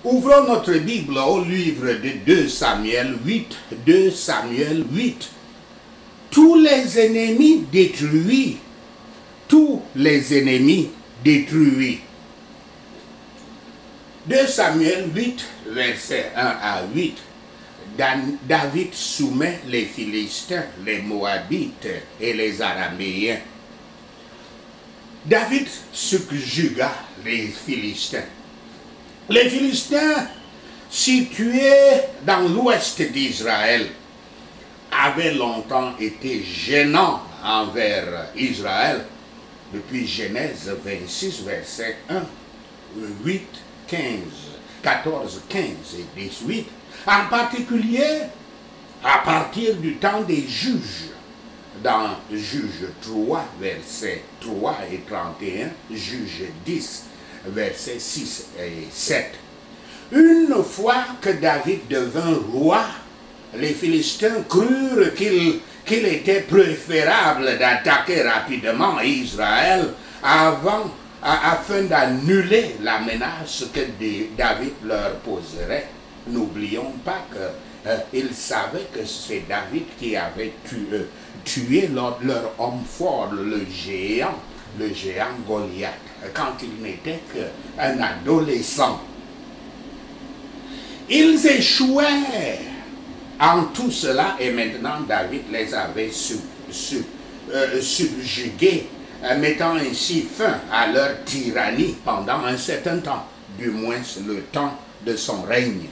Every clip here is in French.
Ouvrons notre Bible au livre de 2 Samuel 8. 2 Samuel 8. Tous les ennemis détruits. Tous les ennemis détruits. 2 Samuel 8, versets 1 à 8. David soumet les Philistins, les Moabites et les Araméens. David subjugua les Philistins. Les Philistins, situés dans l'ouest d'Israël, avaient longtemps été gênants envers Israël. Depuis Genèse 26, versets 1, 8, 15, 14, 15 et 18, en particulier à partir du temps des juges, dans Juge 3, versets 3 et 31, Juge 10, versets 6 et 7. Une fois que David devint roi, les Philistins crurent qu'il était préférable d'attaquer rapidement Israël afin d'annuler la menace que David leur poserait. N'oublions pas qu'ils savaient que c'est David qui avait tué leur homme fort, le géant Goliath, quand il n'était qu'un adolescent. Ils échouèrent en tout cela et maintenant David les avait subjugués, mettant ainsi fin à leur tyrannie pendant un certain temps, du moins le temps de son règne.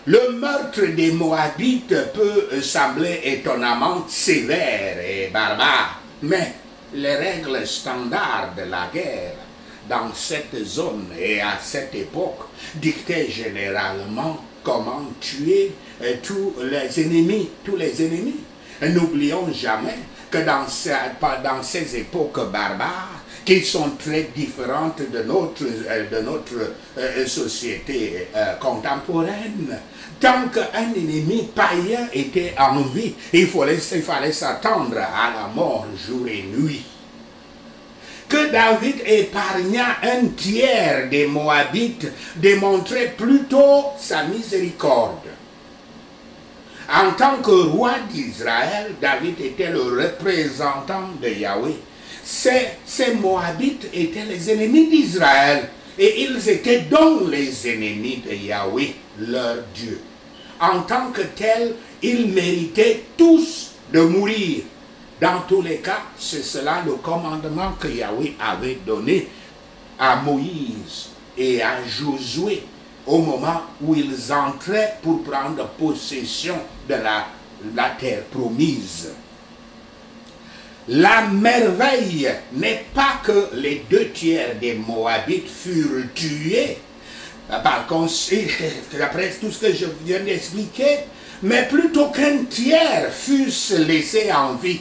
Le meurtre des Moabites peut sembler étonnamment sévère et barbare, mais les règles standards de la guerre dans cette zone et à cette époque dictaient généralement comment tuer tous les ennemis. N'oublions jamais que dans ces époques barbares, qui sont très différentes de notre société contemporaine, tant qu'un ennemi païen était en vie, il fallait s'attendre à la mort jour et nuit. Que David épargna un tiers des Moabites démontrait plutôt sa miséricorde. En tant que roi d'Israël, David était le représentant de Yahweh. Ces Moabites étaient les ennemis d'Israël et ils étaient donc les ennemis de Yahweh, leur Dieu. En tant que tels, ils méritaient tous de mourir. Dans tous les cas, c'est cela le commandement que Yahweh avait donné à Moïse et à Josué au moment où ils entraient pour prendre possession de la terre promise. La merveille n'est pas que les 2 tiers des Moabites furent tués, par contre, après tout ce que je viens d'expliquer, mais plutôt qu'un tiers fussent laissés en vie.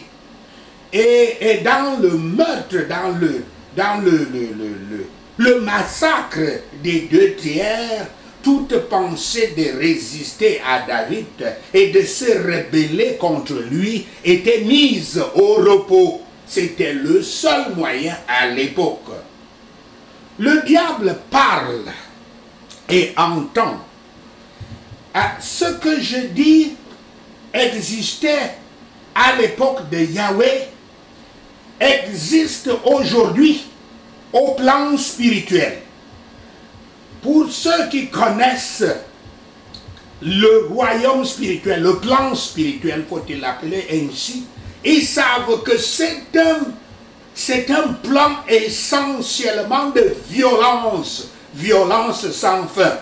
Et dans le meurtre, dans le massacre des 2 tiers, toute pensée de résister à David et de se rebeller contre lui était mise au repos. C'était le seul moyen à l'époque. Le diable parle et entend. Ce que je dis existait à l'époque de Yahweh, existe aujourd'hui au plan spirituel. Pour ceux qui connaissent le royaume spirituel, le plan spirituel, faut-il l'appeler ainsi, ils savent que c'est un plan essentiellement de violence, violence sans fin.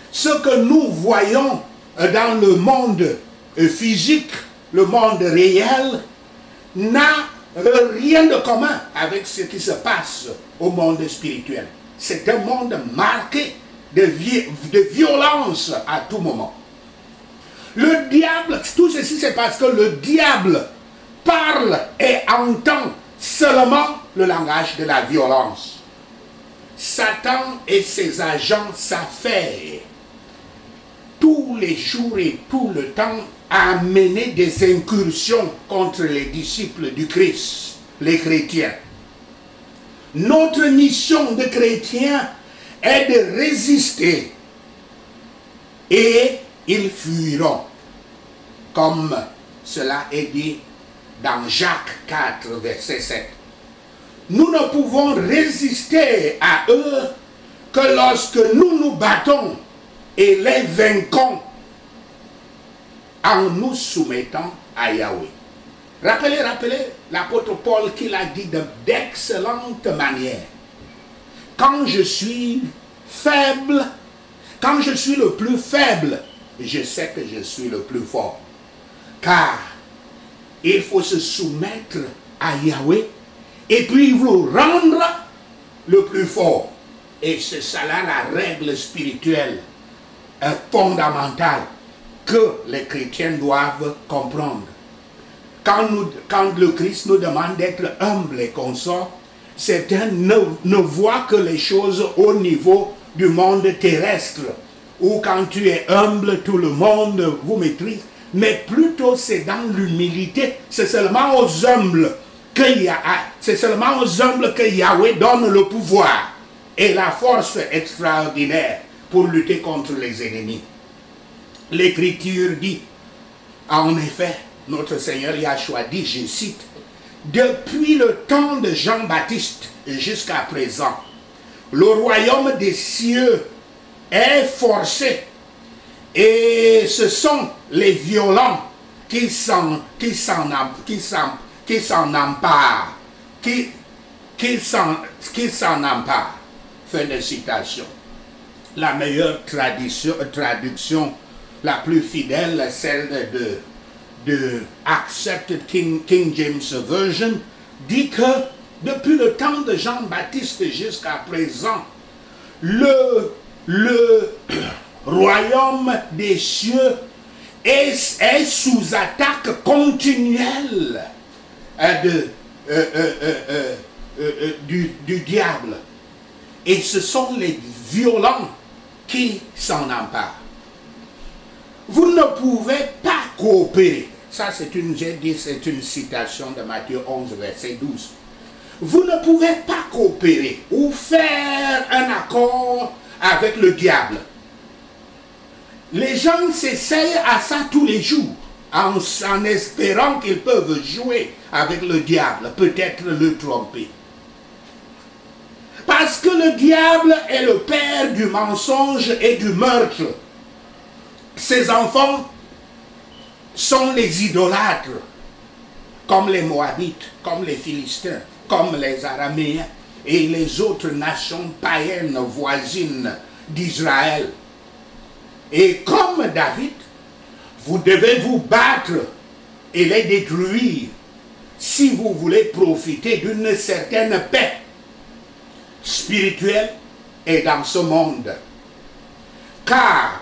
Ce que nous voyons dans le monde physique, le monde réel, n'a rien de commun avec ce qui se passe au monde spirituel. C'est un monde marqué de violence à tout moment. Le diable, tout ceci c'est parce que le diable parle et entend seulement le langage de la violence. Satan et ses agents s'affairent tous les jours et tout le temps à mener des incursions contre les disciples du Christ, les chrétiens. Notre mission de chrétiens est de résister et ils fuiront. Comme cela est dit dans Jacques 4, verset 7. Nous ne pouvons résister à eux que lorsque nous nous battons et les vaincons en nous soumettant à Yahweh. Rappelez l'apôtre Paul qui l'a dit d'excellente manière. Quand je suis faible, quand je suis le plus faible, je sais que je suis le plus fort. Car il faut se soumettre à Yahweh et puis vous rendre le plus fort. Et c'est cela la règle spirituelle fondamentale que les chrétiens doivent comprendre. Quand le Christ nous demande d'être humble et consort, certains ne voient que les choses au niveau du monde terrestre, où quand tu es humble, tout le monde vous maîtrise, mais plutôt c'est dans l'humilité. C'est seulement aux humbles que Yahweh donne le pouvoir et la force extraordinaire pour lutter contre les ennemis. L'Écriture dit, en effet, notre Seigneur Yahshua dit, je cite, « Depuis le temps de Jean-Baptiste jusqu'à présent, le royaume des cieux est forcé et ce sont les violents qui s'en emparent. Qui s'en emparent. » Fin de citation. La meilleure traduction, la plus fidèle, celle de Accepted King James Version, dit que depuis le temps de Jean-Baptiste jusqu'à présent, le royaume des cieux est sous attaque continuelle du diable. Et ce sont les violents qui s'en emparent. Vous ne pouvez pas coopérer. Ça, c'est une citation de Matthieu 11, verset 12. Vous ne pouvez pas coopérer ou faire un accord avec le diable. Les gens s'essayent à ça tous les jours, en espérant qu'ils peuvent jouer avec le diable, peut-être le tromper. Parce que le diable est le père du mensonge et du meurtre. Ses enfants sont les idolâtres, comme les Moabites, comme les Philistins, comme les Araméens et les autres nations païennes voisines d'Israël. Et comme David, vous devez vous battre et les détruire si vous voulez profiter d'une certaine paix spirituelle et dans ce monde. Car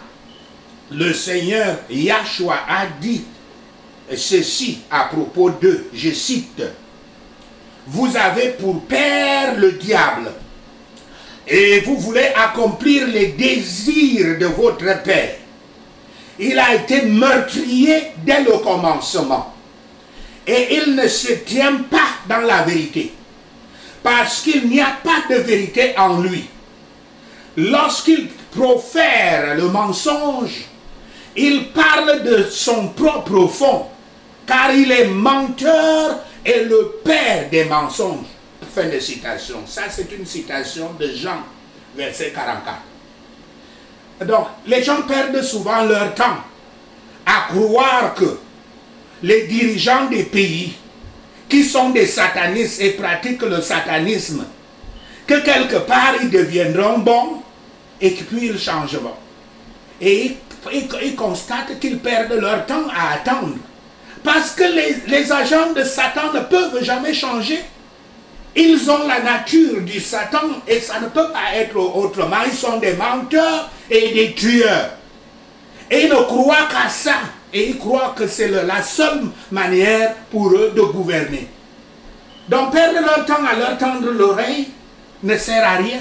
le Seigneur Yahshua a dit ceci à propos d'eux, je cite, « Vous avez pour père le diable, et vous voulez accomplir les désirs de votre père. Il a été meurtrier dès le commencement, et il ne se tient pas dans la vérité, parce qu'il n'y a pas de vérité en lui. Lorsqu'il profère le mensonge, il parle de son propre fond, car il est menteur et le père des mensonges. » Fin de citation. Ça, c'est une citation de Jean, verset 44. Donc, les gens perdent souvent leur temps à croire que les dirigeants des pays qui sont des satanistes et pratiquent le satanisme, que quelque part ils deviendront bons et puis ils changeront. Et ils constatent qu'ils perdent leur temps à attendre. Parce que les agents de Satan ne peuvent jamais changer. Ils ont la nature du Satan et ça ne peut pas être autrement. Ils sont des menteurs et des tueurs. Et ils ne croient qu'à ça. Et ils croient que c'est la seule manière pour eux de gouverner. Donc perdre leur temps à leur tendre l'oreille ne sert à rien.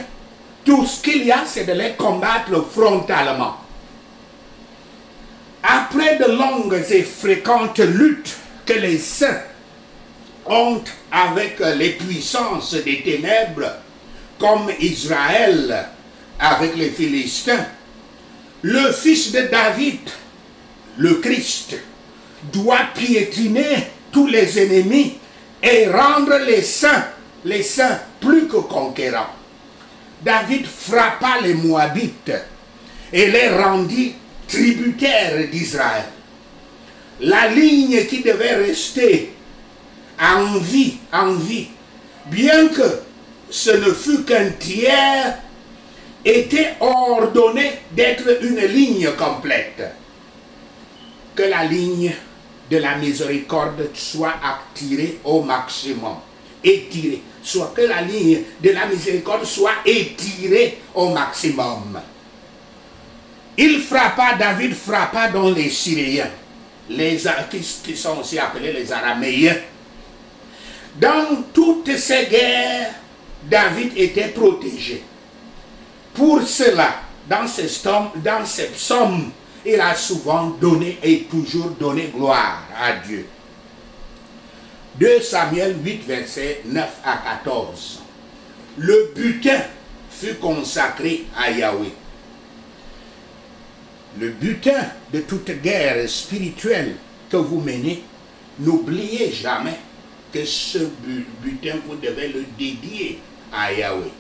Tout ce qu'il y a, c'est de les combattre frontalement. Après de longues et fréquentes luttes que les saints ont avec les puissances des ténèbres, comme Israël avec les Philistins, le fils de David, le Christ, doit piétiner tous les ennemis et rendre les saints plus que conquérants. David frappa les Moabites et les rendit tributaires d'Israël. La ligne qui devait rester en vie, bien que ce ne fût qu'un tiers, était ordonnée d'être une ligne complète. Que la ligne de la miséricorde soit attirée au maximum, étirée, soit que la ligne de la miséricorde soit étirée au maximum. David frappa dans les Syriens, qui sont aussi appelés les Araméens. Dans toutes ces guerres, David était protégé. Pour cela, dans ces psaumes, il a souvent donné et toujours donné gloire à Dieu. 2 Samuel 8, versets 9 à 14. Le butin fut consacré à Yahweh. Le butin de toute guerre spirituelle que vous menez, n'oubliez jamais que ce butin, vous devez le dédier à Yahweh.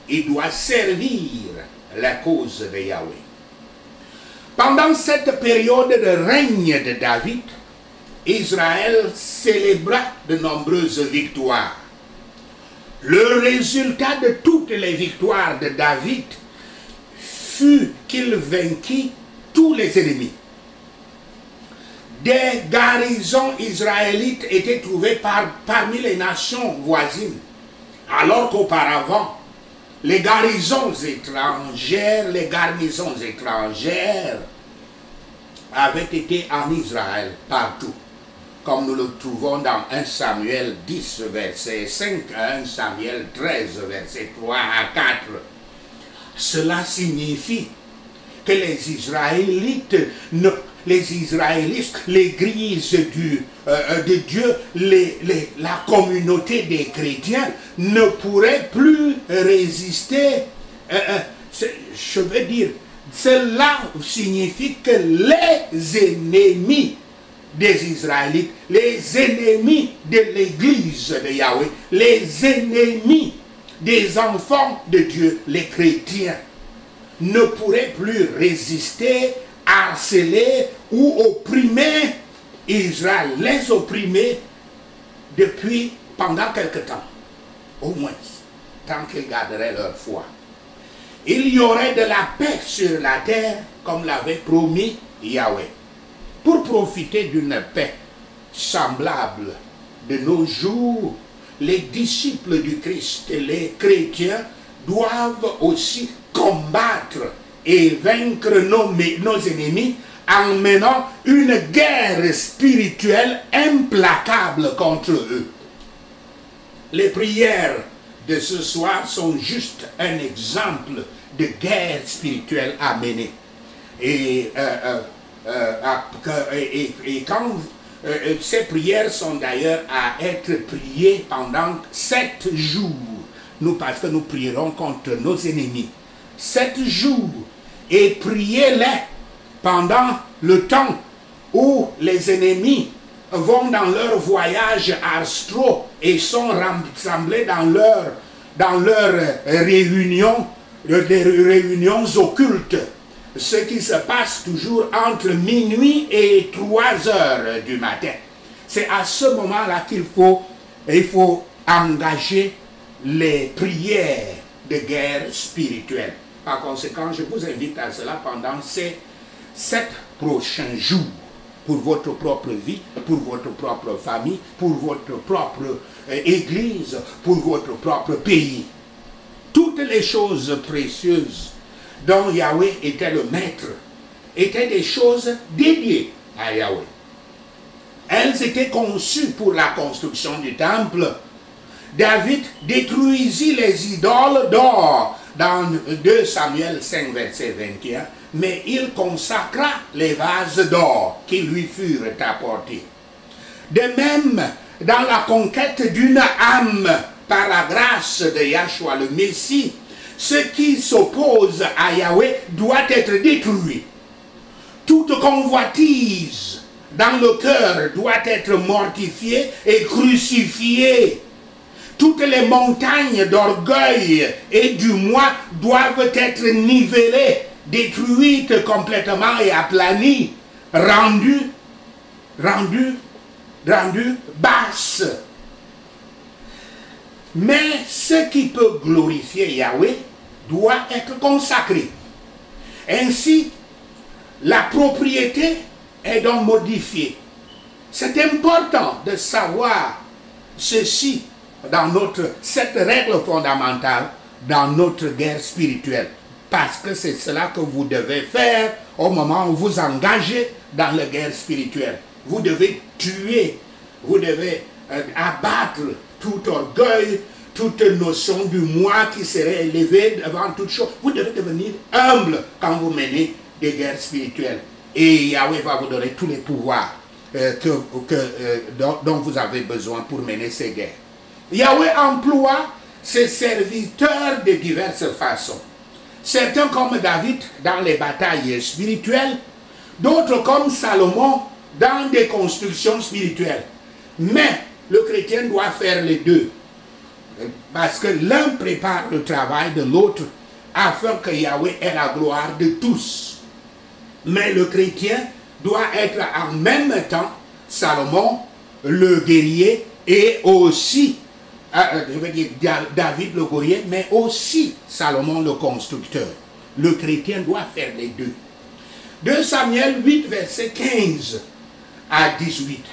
Il doit servir la cause de Yahweh. Pendant cette période de règne de David, Israël célébra de nombreuses victoires. Le résultat de toutes les victoires de David fut qu'il vainquit tous les ennemis. Des garnisons israélites étaient trouvées parmi les nations voisines, alors qu'auparavant, les garnisons étrangères avaient été en Israël partout, comme nous le trouvons dans 1 Samuel 10, verset 5, à 1 Samuel 13, verset 3 à 4. Cela signifie que les Israélites, l'Église de Dieu, la communauté des chrétiens ne pourrait plus résister. Je veux dire, cela signifie que les ennemis des Israélites, les ennemis de l'Église de Yahweh, les ennemis des enfants de Dieu, les chrétiens, ne pourraient plus résister, harceler ou opprimer Israël, les opprimer pendant quelque temps, au moins, tant qu'ils garderaient leur foi. Il y aurait de la paix sur la terre, comme l'avait promis Yahweh. Pour profiter d'une paix semblable de nos jours, les disciples du Christ, les chrétiens, doivent aussi combattre et vaincre nos ennemis en menant une guerre spirituelle implacable contre eux. Les prières de ce soir sont juste un exemple de guerre spirituelle à mener. Et quand ces prières sont d'ailleurs à être priées pendant 7 jours, parce que nous prierons contre nos ennemis. 7 jours, et priez-les pendant le temps où les ennemis vont dans leur voyage astraux et sont rassemblés dans leurs réunions, des réunions occultes. Ce qui se passe toujours entre minuit et 3 heures du matin. C'est à ce moment-là qu'il faut engager les prières de guerre spirituelle. Par conséquent, je vous invite à cela pendant ces 7 prochains jours, pour votre propre vie, pour votre propre famille, pour votre propre église, pour votre propre pays. Toutes les choses précieuses dont Yahweh était le maître étaient des choses dédiées à Yahweh. Elles étaient conçues pour la construction du temple. David détruisit les idoles d'or dans 2 Samuel 5, verset 21, mais il consacra les vases d'or qui lui furent apportés. De même, dans la conquête d'une âme par la grâce de Yahshua le Messie, Ce qui s'oppose à Yahweh doit être détruit. Toute convoitise dans le cœur doit être mortifiée et crucifiée. Toutes les montagnes d'orgueil et du moi doivent être nivellées, détruites complètement et aplanies, rendues basses. Mais ce qui peut glorifier Yahweh doit être consacré. Ainsi, la propriété est donc modifiée. C'est important de savoir ceci dans cette règle fondamentale dans notre guerre spirituelle. Parce que c'est cela que vous devez faire au moment où vous engagez dans la guerre spirituelle. Vous devez tuer, vous devez abattre tout orgueil, toute notion du moi qui serait élevée devant toute chose. Vous devez devenir humble quand vous menez des guerres spirituelles. Et Yahweh va vous donner tous les pouvoirs dont vous avez besoin pour mener ces guerres. Yahweh emploie ses serviteurs de diverses façons. Certains comme David dans les batailles spirituelles, d'autres comme Salomon dans des constructions spirituelles. Mais le chrétien doit faire les deux. Parce que l'un prépare le travail de l'autre afin que Yahweh ait la gloire de tous. Mais le chrétien doit être en même temps Salomon, le guerrier, et aussi, je veux dire David le guerrier, mais aussi Salomon le constructeur. Le chrétien doit faire les deux. 2 Samuel 8, verset 15 à 18.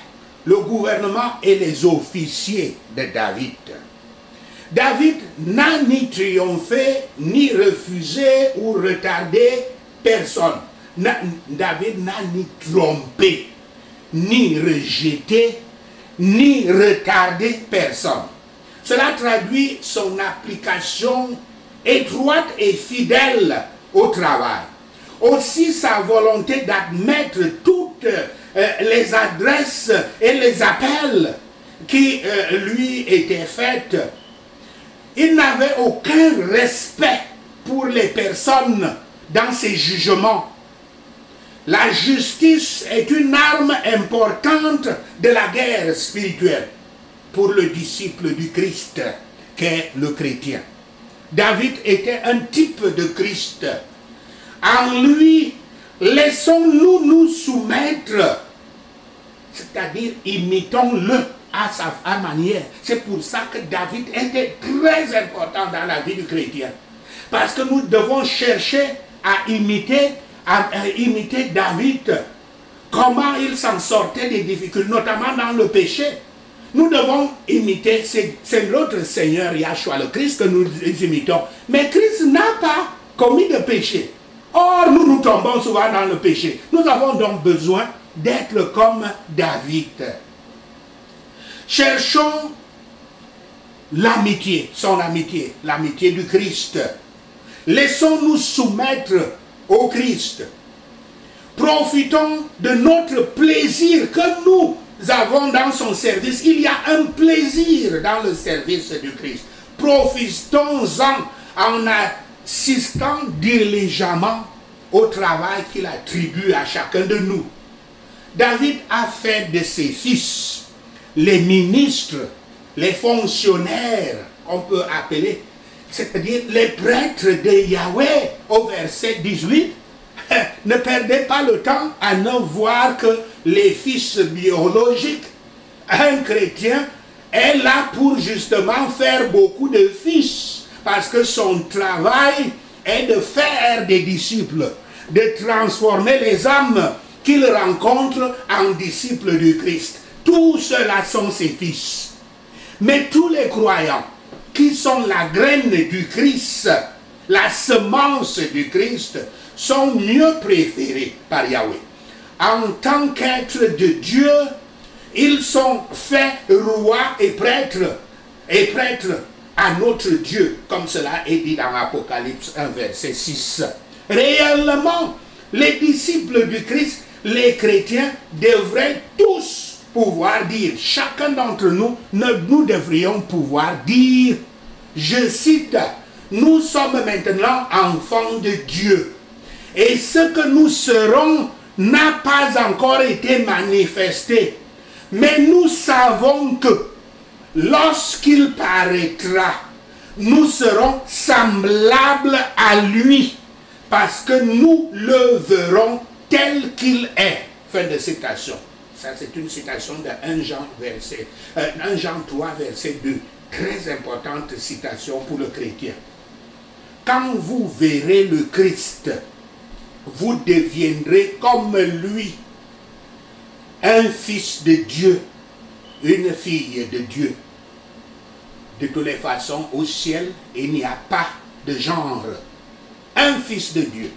Le gouvernement et les officiers de David. David n'a ni triomphé, ni refusé ou retardé personne. David n'a ni trompé, ni rejeté, ni retardé personne. Cela traduit son application étroite et fidèle au travail. Aussi sa volonté d'admettre toutes les adresses et les appels qui lui étaient faits. Il n'avait aucun respect pour les personnes dans ses jugements. La justice est une arme importante de la guerre spirituelle pour le disciple du Christ qu'est le chrétien. David était un type de Christ. En lui, laissons-nous nous soumettre, c'est-à-dire imitons-le à sa manière. C'est pour ça que David était très important dans la vie du chrétien. Parce que nous devons chercher à imiter David, comment il s'en sortait des difficultés, notamment dans le péché. Nous devons imiter, c'est notre Seigneur Yahshua le Christ que nous imitons. Mais Christ n'a pas commis de péché. Or, nous tombons souvent dans le péché. Nous avons donc besoin d'être comme David. Cherchons l'amitié, l'amitié du Christ. Laissons-nous soumettre au Christ. Profitons de notre plaisir que nous avons dans son service. Il y a un plaisir dans le service du Christ. Profitons-en en assistant diligemment au travail qu'il attribue à chacun de nous. David a fait de ses fils les ministres, les fonctionnaires, on peut appeler, c'est-à-dire les prêtres de Yahweh, au verset 18, ne perdez pas le temps à ne voir que les fils biologiques. Un chrétien est là pour justement faire beaucoup de fils, parce que son travail est de faire des disciples, de transformer les âmes qu'il rencontre en disciples du Christ. Tous ceux-là sont ses fils. Mais tous les croyants qui sont la graine du Christ, la semence du Christ, sont mieux préférés par Yahweh. En tant qu'être de Dieu, ils sont faits rois et prêtres à notre Dieu, comme cela est dit dans Apocalypse 1, verset 6. Réellement, les disciples du Christ, les chrétiens, devraient tous pouvoir dire, chacun d'entre nous, nous devrions pouvoir dire, je cite, nous sommes maintenant enfants de Dieu. Et ce que nous serons n'a pas encore été manifesté. Mais nous savons que lorsqu'il paraîtra, nous serons semblables à lui, parce que nous le verrons tel qu'il est. Fin de citation. Ça, c'est une citation de 1 Jean 3, verset 2. Très importante citation pour le chrétien. Quand vous verrez le Christ, vous deviendrez comme lui, un fils de Dieu, une fille de Dieu. De toutes les façons, au ciel, il n'y a pas de genre. Un fils de Dieu.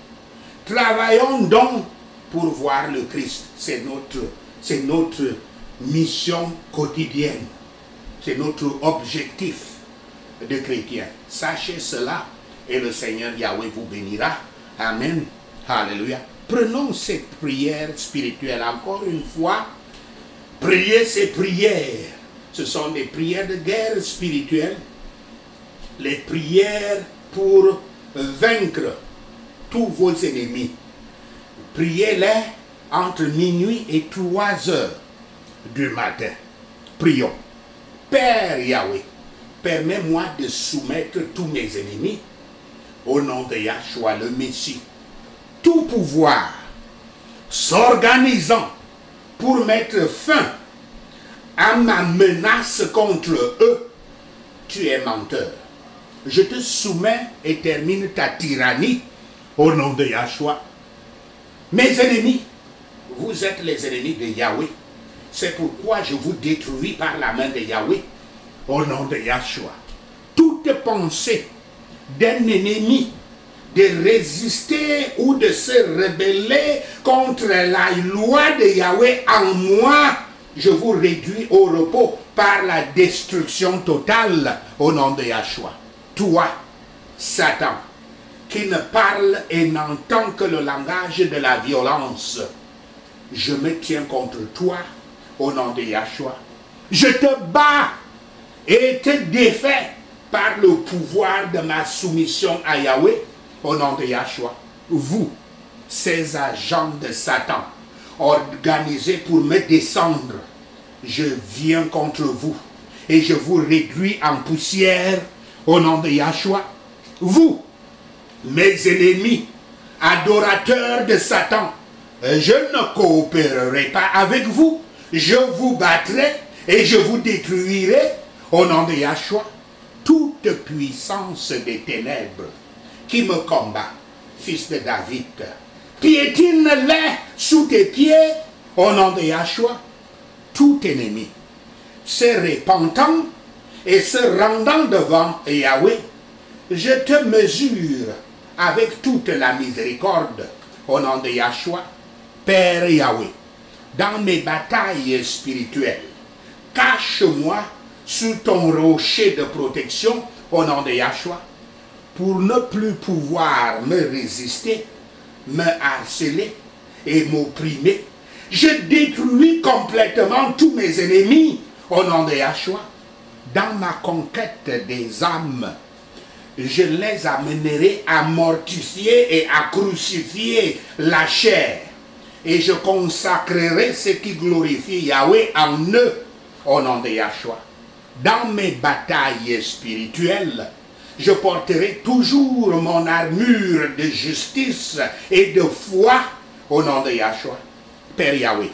Travaillons donc pour voir le Christ. C'est notre mission quotidienne. C'est notre objectif de chrétien. Sachez cela et le Seigneur Yahweh vous bénira. Amen. Alléluia. Prenons cette prière spirituelle. Encore une fois, prier ces prières. Ce sont des prières de guerre spirituelle. Les prières pour vaincre tous vos ennemis. Priez-les entre minuit et 3 heures du matin. Prions. Père Yahweh, permets-moi de soumettre tous mes ennemis au nom de Yahshua le Messie. Tout pouvoir s'organisant pour mettre fin à ma menace contre eux, tu es menteur. Je te soumets et termine ta tyrannie au nom de Yahshua. Mes ennemis, vous êtes les ennemis de Yahweh. C'est pourquoi je vous détruis par la main de Yahweh au nom de Yahshua. Toute pensée d'un ennemi de résister ou de se rebeller contre la loi de Yahweh en moi, je vous réduis au repos par la destruction totale au nom de Yahshua. Toi, Satan, qui ne parle et n'entend que le langage de la violence, je me tiens contre toi au nom de Yahshua. Je te bats et te défais par le pouvoir de ma soumission à Yahweh au nom de Yahshua. Vous, ces agents de Satan, organisés pour me descendre, je viens contre vous et je vous réduis en poussière au nom de Yahshua. Vous, mes ennemis, adorateurs de Satan, je ne coopérerai pas avec vous. Je vous battrai et je vous détruirai au nom de Yahshua. Toute puissance des ténèbres qui me combat, fils de David, piétine-les sous tes pieds au nom de Yahshua. Tout ennemi se repentant et se rendant devant Yahweh, je te mesure avec toute la miséricorde au nom de Yahshua. Père Yahweh, dans mes batailles spirituelles, cache-moi sous ton rocher de protection au nom de Yahshua, pour ne plus pouvoir me résister, me harceler et m'opprimer. Je détruis complètement tous mes ennemis au nom de Yahshua. Dans ma conquête des âmes, je les amènerai à mortifier et à crucifier la chair. Et je consacrerai ce qui glorifie Yahweh en eux au nom de Yahshua. Dans mes batailles spirituelles, je porterai toujours mon armure de justice et de foi au nom de Yahshua. Père Yahweh,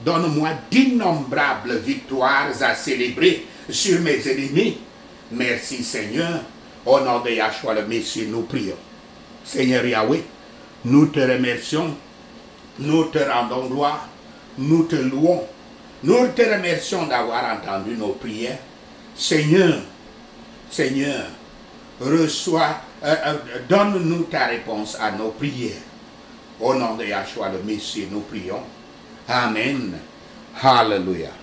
donne-moi d'innombrables victoires à célébrer sur mes ennemis. Merci Seigneur, au nom de Yahshua le Messie, nous prions. Seigneur Yahweh, nous te remercions, nous te rendons gloire, nous te louons, nous te remercions d'avoir entendu nos prières. Seigneur, Seigneur, donne-nous ta réponse à nos prières. Au nom de Yahshua le Messie, nous prions. Amen. Hallelujah.